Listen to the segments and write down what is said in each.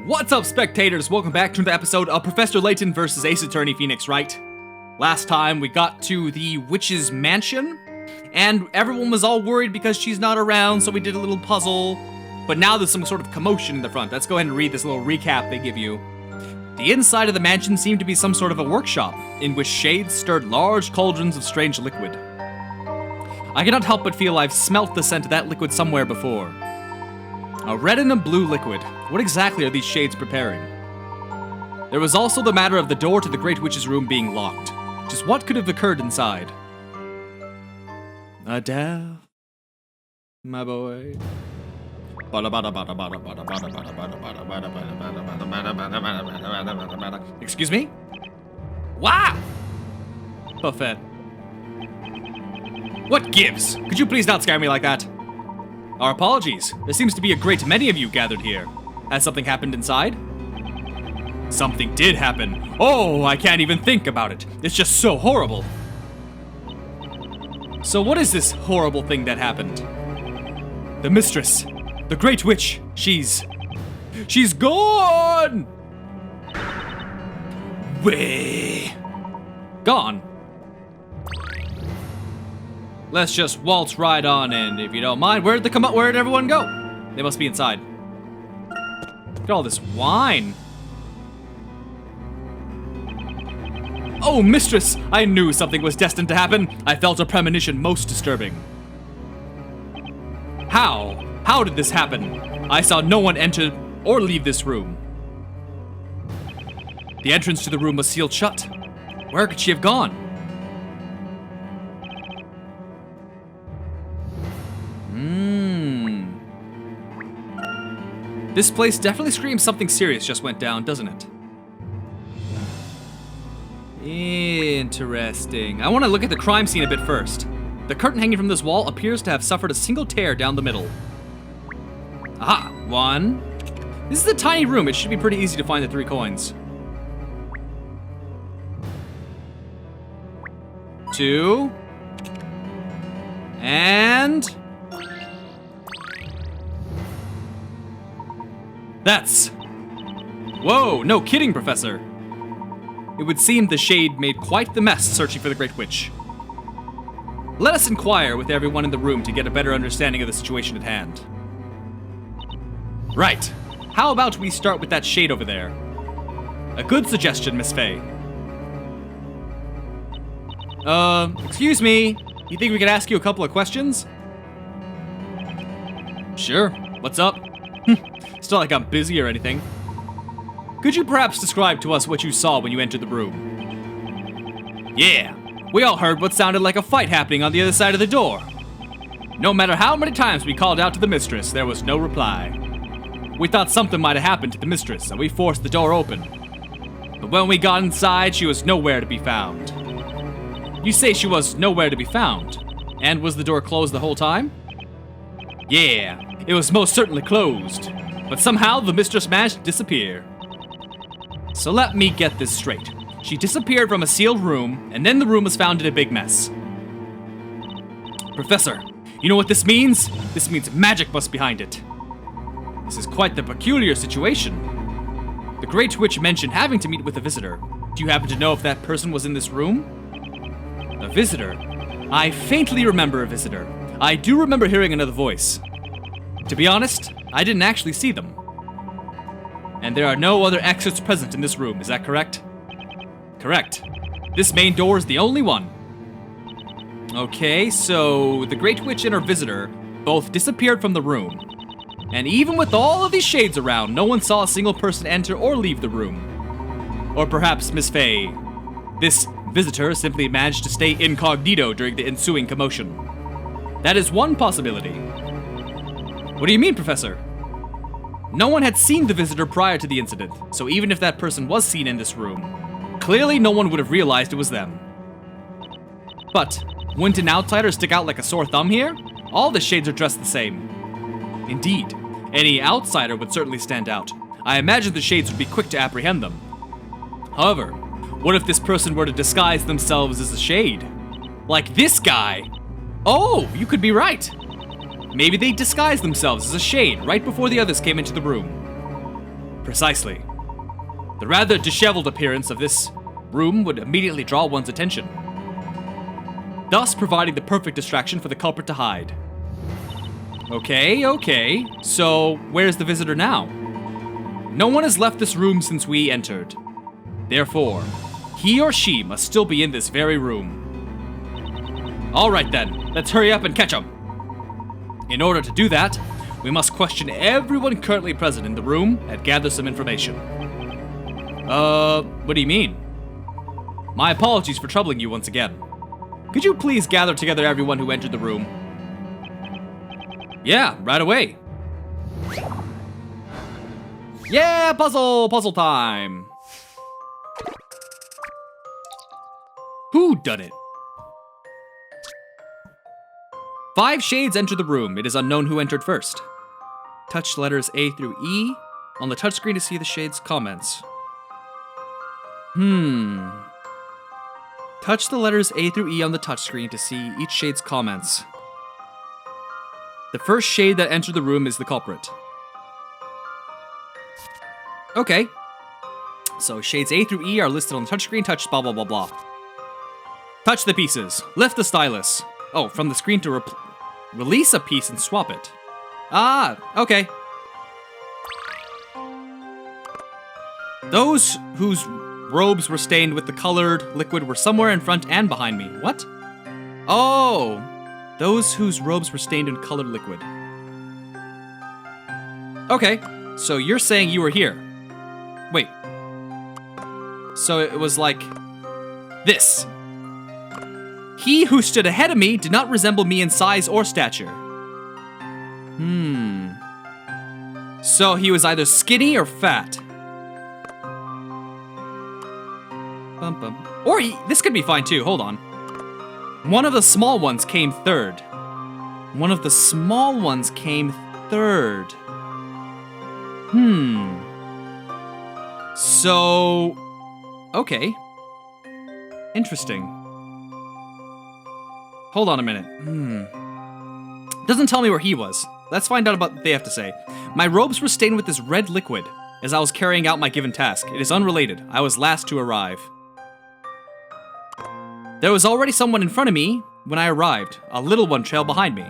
What's up, spectators? Welcome back to another episode of Professor Layton vs. Ace Attorney Phoenix Wright. Last time we got to the witch's mansion, and everyone was all worried because she's not around, so we did a little puzzle. But now there's some sort of commotion in the front. Let's go ahead and read this little recap they give you. The inside of the mansion seemed to be some sort of a workshop, in which shades stirred large cauldrons of strange liquid. I cannot help but feel I've smelt the scent of that liquid somewhere before. A red and a blue liquid. What exactly are these shades preparing? There was also the matter of the door to the Great Witch's room being locked. Just what could have occurred inside? Adele, my boy. Excuse me? Wow! Buffet. What gives? Could you please not scare me like that? Our apologies. There seems to be a great many of you gathered here. Has something happened inside? Something did happen. Oh, I can't even think about it. It's just so horrible. So what is this horrible thing that happened? The mistress, the Great Witch, she's gone! Way gone. Let's just waltz right on in, if you don't mind. Where'd everyone go? They must be inside. Look at all this wine. Oh, mistress! I knew something was destined to happen. I felt a premonition most disturbing. How? How did this happen? I saw no one enter or leave this room. The entrance to the room was sealed shut. Where could she have gone? This place definitely screams something serious just went down, doesn't it? Interesting. I want to look at the crime scene a bit first. The curtain hanging from this wall appears to have suffered a single tear down the middle. Aha, one. This is a tiny room. It should be pretty easy to find the 3 coins. 2. And... that's... Whoa, no kidding, Professor. It would seem the shade made quite the mess searching for the Great Witch. Let us inquire with everyone in the room to get a better understanding of the situation at hand. Right. How about we start with that shade over there? A good suggestion, Miss Fey. Excuse me. You think we could ask you a couple of questions? Sure. What's up? It's not like I'm busy or anything. Could you perhaps describe to us what you saw when you entered the room? Yeah, we all heard what sounded like a fight happening on the other side of the door. No matter how many times we called out to the mistress, there was no reply. We thought something might have happened to the mistress, so we forced the door open. But when we got inside, she was nowhere to be found. You say she was nowhere to be found? And was the door closed the whole time? Yeah, it was most certainly closed. But somehow the mistress managed to disappear. So let me get this straight. She disappeared from a sealed room, and then the room was found in a big mess. Professor, you know what this means? This means magic must be behind it. This is quite the peculiar situation. The Great Witch mentioned having to meet with a visitor. Do you happen to know if that person was in this room? A visitor? I faintly remember a visitor. I do remember hearing another voice. To be honest, I didn't actually see them. And there are no other exits present in this room, is that correct? Correct. This main door is the only one. Okay, so the Great Witch and her visitor both disappeared from the room. And even with all of these shades around, no one saw a single person enter or leave the room. Or perhaps, Miss Fey, this visitor simply managed to stay incognito during the ensuing commotion. That is one possibility. What do you mean, Professor? No one had seen the visitor prior to the incident, so even if that person was seen in this room, clearly no one would have realized it was them. But wouldn't an outsider stick out like a sore thumb here? All the shades are dressed the same. Indeed, any outsider would certainly stand out. I imagine the shades would be quick to apprehend them. However, what if this person were to disguise themselves as a shade? Like this guy? Oh, you could be right. Maybe they disguised themselves as a shade right before the others came into the room. Precisely. The rather disheveled appearance of this room would immediately draw one's attention, thus providing the perfect distraction for the culprit to hide. Okay. So, where's the visitor now? No one has left this room since we entered. Therefore, he or she must still be in this very room. Alright then, let's hurry up and catch him. In order to do that, we must question everyone currently present in the room and gather some information. What do you mean? My apologies for troubling you once again. Could you please gather together everyone who entered the room? Yeah, right away. Yeah, puzzle time. Who done it? 5 shades enter the room. It is unknown who entered first. Touch letters A through E on the touchscreen to see the shades' comments. Touch the letters A through E on the touchscreen to see each shade's comments. The first shade that entered the room is the culprit. Okay. So shades A through E are listed on the touchscreen. Touch blah blah blah blah. Touch the pieces. Lift the stylus. Oh, from the screen to release a piece and swap it. Ah, okay. Those whose robes were stained with the colored liquid were somewhere in front and behind me. What? Oh, those whose robes were stained in colored liquid. Okay, so you're saying you were here. Wait. So it was like this. He who stood ahead of me did not resemble me in size or stature. So he was either skinny or fat. Or this could be fine too, hold on. One of the small ones came third. So, okay. Interesting. Hold on a minute. Doesn't tell me where he was. Let's find out about what they have to say. My robes were stained with this red liquid as I was carrying out my given task. It is unrelated. I was last to arrive. There was already someone in front of me when I arrived. A little one trailed behind me.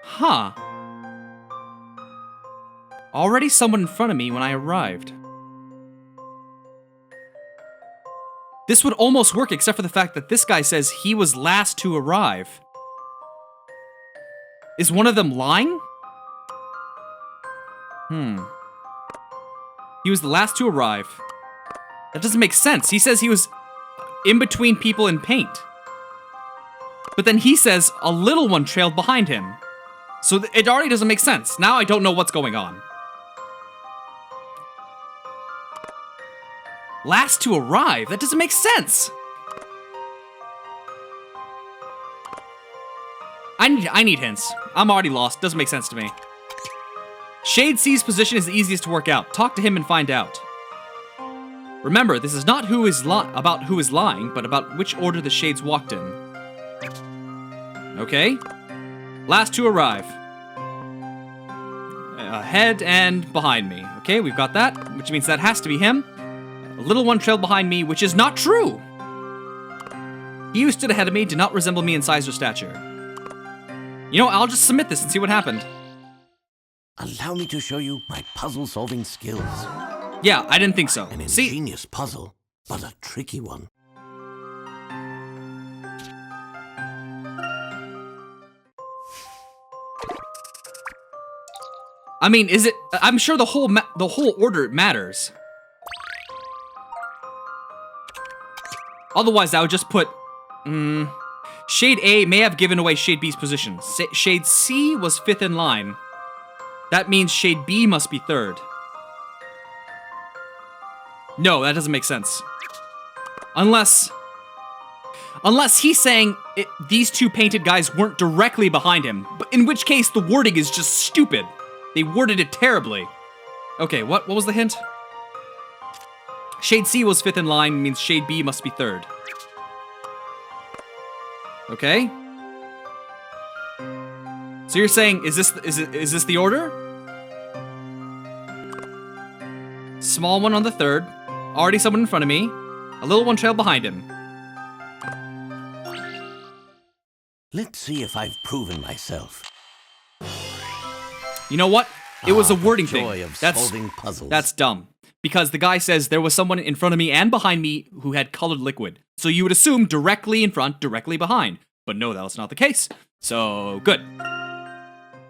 Huh. Already someone in front of me when I arrived. This would almost work except for the fact that this guy says he was last to arrive. Is one of them lying? He was the last to arrive. That doesn't make sense. He says he was in between people in paint. But then he says a little one trailed behind him. So it already doesn't make sense. Now I don't know what's going on. Last to arrive? That doesn't make sense. I need hints. I'm already lost. Doesn't make sense to me. Shade C's position is the easiest to work out. Talk to him and find out. Remember, this is not about who is lying, but about which order the shades walked in. Okay. Last to arrive. Ahead and behind me. Okay, we've got that, which means that has to be him. A little one trailed behind me, which is not true. He who stood ahead of me did not resemble me in size or stature. You know, I'll just submit this and see what happened. Allow me to show you my puzzle-solving skills. Yeah, I didn't think so. An ingenious puzzle, but a tricky one. I mean, is it? I'm sure the whole order matters. Otherwise, I would just put. Shade A may have given away Shade B's position. Shade C was 5th in line. That means Shade B must be 3rd. No, that doesn't make sense. Unless he's saying these two painted guys weren't directly behind him, but in which case the wording is just stupid. They worded it terribly. Okay, what was the hint? Shade C was 5th in line, means Shade B must be 3rd. Okay. So you're saying, is this the order? Small one on the third. Already someone in front of me. A little one trailed behind him. Let's see if I've proven myself. You know what? It was a wording thing. Joy of solving puzzles. That's dumb. Because the guy says there was someone in front of me and behind me who had colored liquid. So you would assume directly in front, directly behind. But no, that was not the case. So, good.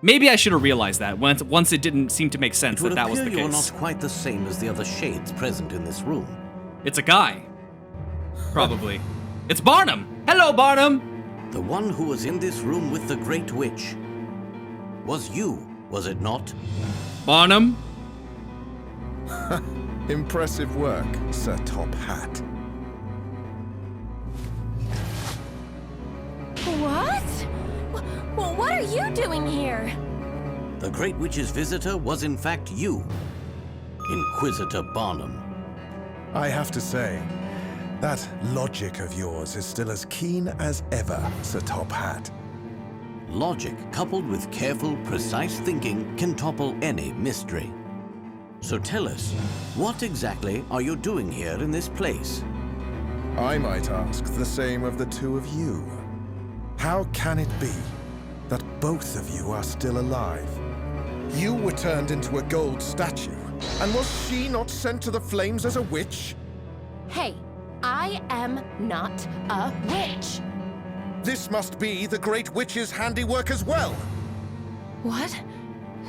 Maybe I should have realized that once it didn't seem to make sense that was the case. You're not quite the same as the other shades present in this room. It's a guy. Probably. It's Barnum! Hello, Barnum! The one who was in this room with the Great Witch was you, was it not? Barnum? Impressive work, Sir Top Hat. What? Well, what are you doing here? The Great Witch's visitor was in fact you, Inquisitor Barnum. I have to say, that logic of yours is still as keen as ever, Sir Top Hat. Logic coupled with careful, precise thinking can topple any mystery. So tell us, what exactly are you doing here in this place? I might ask the same of the two of you. How can it be that both of you are still alive? You were turned into a gold statue, and was she not sent to the flames as a witch? Hey, I am not a witch. This must be the Great Witch's handiwork as well. What?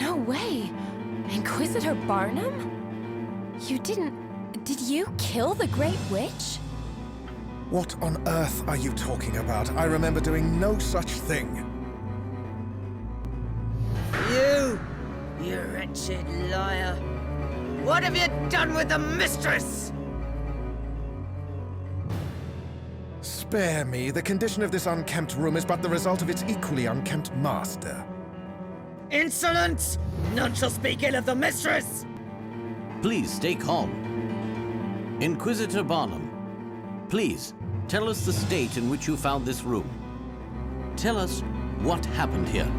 No way. Inquisitor Barnum? Did you kill the Great Witch? What on earth are you talking about? I remember doing no such thing. You wretched liar. What have you done with the mistress? Spare me. The condition of this unkempt room is but the result of its equally unkempt master. Insolence! None shall speak ill of the mistress! Please stay calm. Inquisitor Barnum, please tell us the state in which you found this room. Tell us what happened here.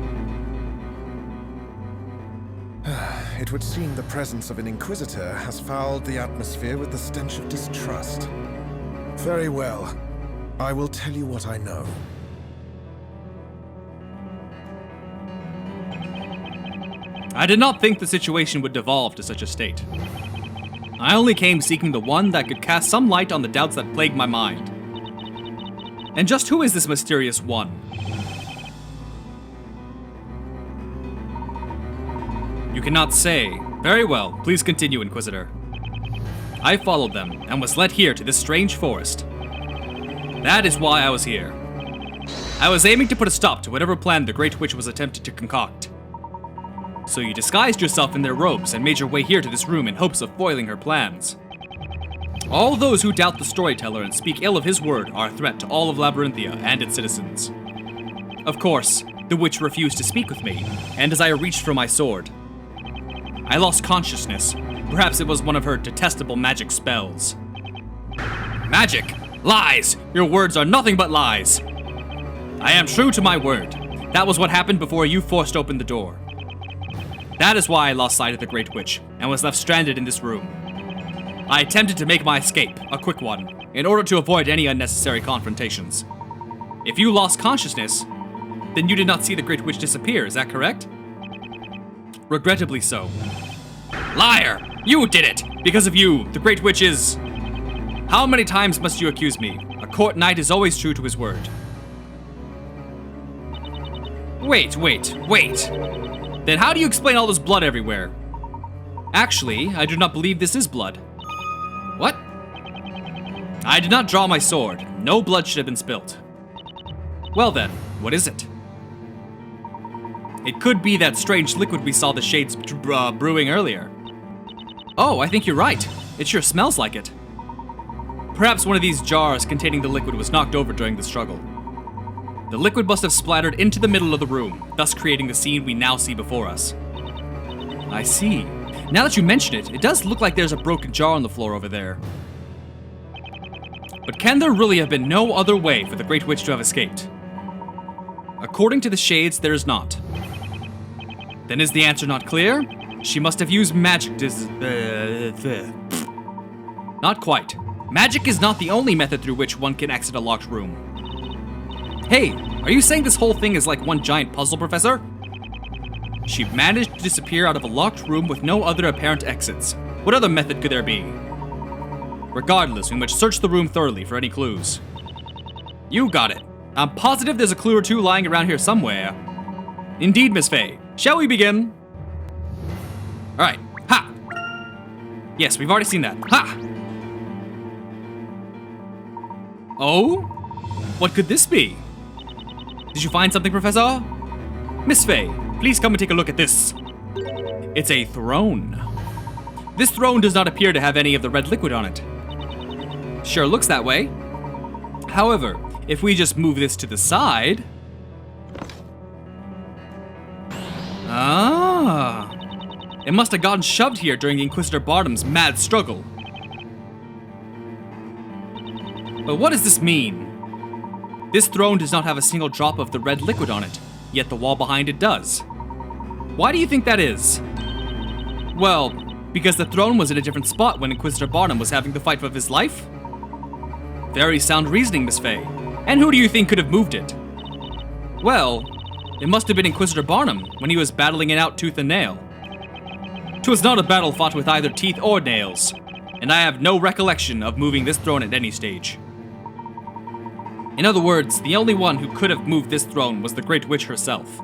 It would seem the presence of an Inquisitor has fouled the atmosphere with the stench of distrust. Very well. I will tell you what I know. I did not think the situation would devolve to such a state. I only came seeking the one that could cast some light on the doubts that plagued my mind. And just who is this mysterious one? You cannot say. Very well, please continue, Inquisitor. I followed them, and was led here to this strange forest. That is why I was here. I was aiming to put a stop to whatever plan the Great Witch was attempting to concoct. So you disguised yourself in their robes and made your way here to this room in hopes of foiling her plans. All those who doubt the storyteller and speak ill of his word are a threat to all of Labyrinthia and its citizens. Of course, the witch refused to speak with me, and as I reached for my sword, I lost consciousness. Perhaps it was one of her detestable magic spells. Magic? Lies! Your words are nothing but lies! I am true to my word. That was what happened before you forced open the door. That is why I lost sight of the Great Witch, and was left stranded in this room. I attempted to make my escape, a quick one, in order to avoid any unnecessary confrontations. If you lost consciousness, then you did not see the Great Witch disappear, is that correct? Regrettably so. Liar! You did it! Because of you, the Great Witch is... How many times must you accuse me? A court knight is always true to his word. Wait. Then how do you explain all this blood everywhere? Actually, I do not believe this is blood. What? I did not draw my sword. No blood should have been spilt. Well then, what is it? It could be that strange liquid we saw the shades brewing earlier. Oh, I think you're right. It sure smells like it. Perhaps one of these jars containing the liquid was knocked over during the struggle. The liquid must have splattered into the middle of the room, thus creating the scene we now see before us. I see. Now that you mention it, it does look like there's a broken jar on the floor over there. But can there really have been no other way for the Great Witch to have escaped? According to the shades, there is not. Then is the answer not clear? She must have used magic Not quite. Magic is not the only method through which one can exit a locked room. Hey, are you saying this whole thing is like one giant puzzle, Professor? She managed to disappear out of a locked room with no other apparent exits. What other method could there be? Regardless, we must search the room thoroughly for any clues. You got it. I'm positive there's a clue or two lying around here somewhere. Indeed, Miss Fey. Shall we begin? Alright. Ha! Yes, we've already seen that. Ha! Oh? What could this be? Did you find something, Professor? Miss Fey, please come and take a look at this. It's a throne. This throne does not appear to have any of the red liquid on it. Sure looks that way. However, if we just move this to the side... Ah! It must have gotten shoved here during Inquisitor Barnum's mad struggle. But what does this mean? This throne does not have a single drop of the red liquid on it, yet the wall behind it does. Why do you think that is? Well, because the throne was in a different spot when Inquisitor Barnum was having the fight of his life? Very sound reasoning, Miss Fey. And who do you think could have moved it? Well, it must have been Inquisitor Barnum when he was battling it out tooth and nail. 'Twas not a battle fought with either teeth or nails, and I have no recollection of moving this throne at any stage. In other words, the only one who could have moved this throne was the Great Witch herself.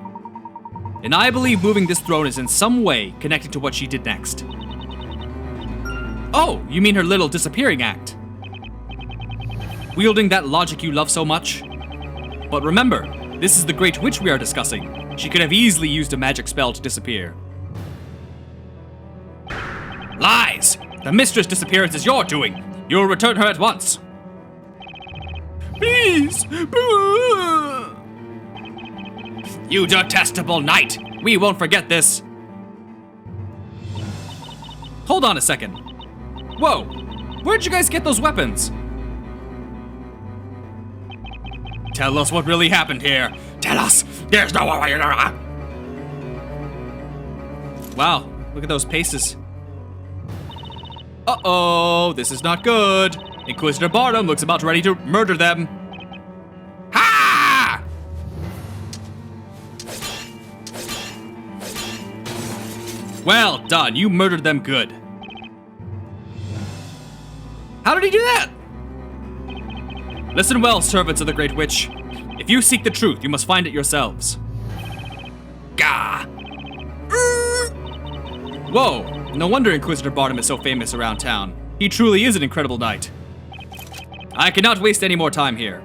And I believe moving this throne is in some way connected to what she did next. Oh, you mean her little disappearing act? Wielding that logic you love so much? But remember, this is the Great Witch we are discussing. She could have easily used a magic spell to disappear. Lies! The mistress' disappearance is your doing. You will return her at once. Please! You detestable knight! We won't forget this! Hold on a second. Whoa! Where'd you guys get those weapons? Tell us what really happened here. Tell us! There's no way. Wow, look at those paces. Uh-oh, this is not good. Inquisitor Barnum looks about ready to murder them. Ha! Well done, you murdered them good. How did he do that? Listen well, servants of the Great Witch. If you seek the truth, you must find it yourselves. Gah! Whoa, no wonder Inquisitor Barnum is so famous around town. He truly is an incredible knight. I cannot waste any more time here.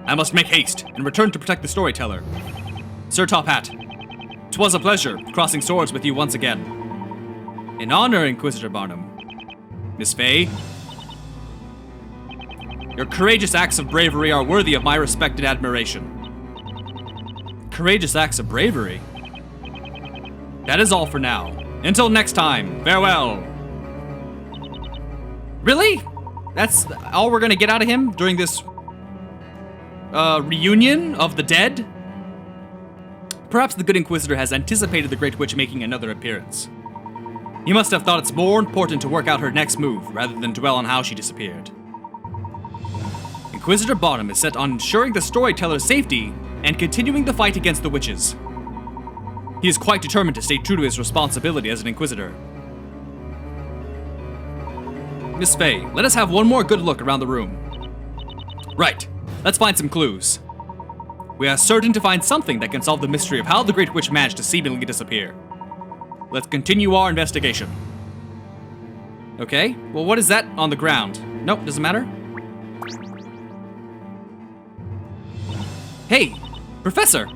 I must make haste and return to protect the storyteller. Sir Top Hat, 'twas a pleasure crossing swords with you once again. In honor, Inquisitor Barnum. Miss Fey, your courageous acts of bravery are worthy of my respect and admiration. Courageous acts of bravery? That is all for now. Until next time, farewell. Really? That's all we're gonna get out of him during this reunion of the dead? Perhaps the good Inquisitor has anticipated the Great Witch making another appearance. He must have thought it's more important to work out her next move rather than dwell on how she disappeared. Inquisitor Barnum is set on ensuring the storyteller's safety and continuing the fight against the witches. He is quite determined to stay true to his responsibility as an Inquisitor. Miss Fey, let us have one more good look around the room. Right, let's find some clues. We are certain to find something that can solve the mystery of how the Great Witch managed to seemingly disappear. Let's continue our investigation. Okay, well what is that on the ground? Nope, doesn't matter. Hey, Professor!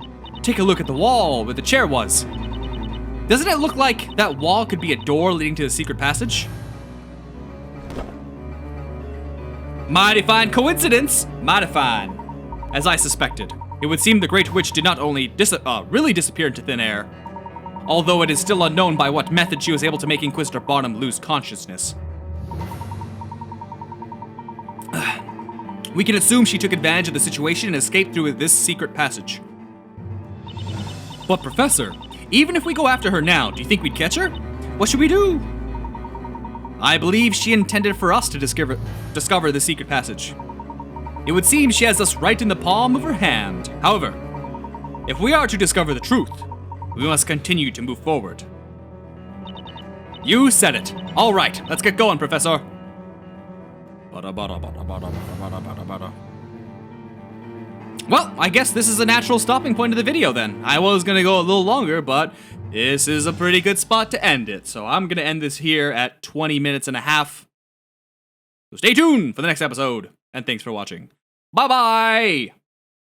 Take a look at the wall where the chair was. Doesn't it look like that wall could be a door leading to the secret passage? Mighty fine coincidence! Mighty fine. As I suspected, it would seem the Great Witch did not only really disappear into thin air, although it is still unknown by what method she was able to make Inquisitor Barnum lose consciousness. We can assume she took advantage of the situation and escaped through this secret passage. But Professor, Even if we go after her now, do you think we'd catch her? What should we do? I believe she intended for us to discover the secret passage. It would seem she has us right in the palm of her hand. However, if we are to discover the truth, we must continue to move forward. You said it. All right, let's get going, Professor. Well, I guess this is a natural stopping point of the video then. I was gonna go a little longer, but this is a pretty good spot to end it. So I'm gonna end this here at 20 minutes and a half. So stay tuned for the next episode, and thanks for watching. Bye-bye!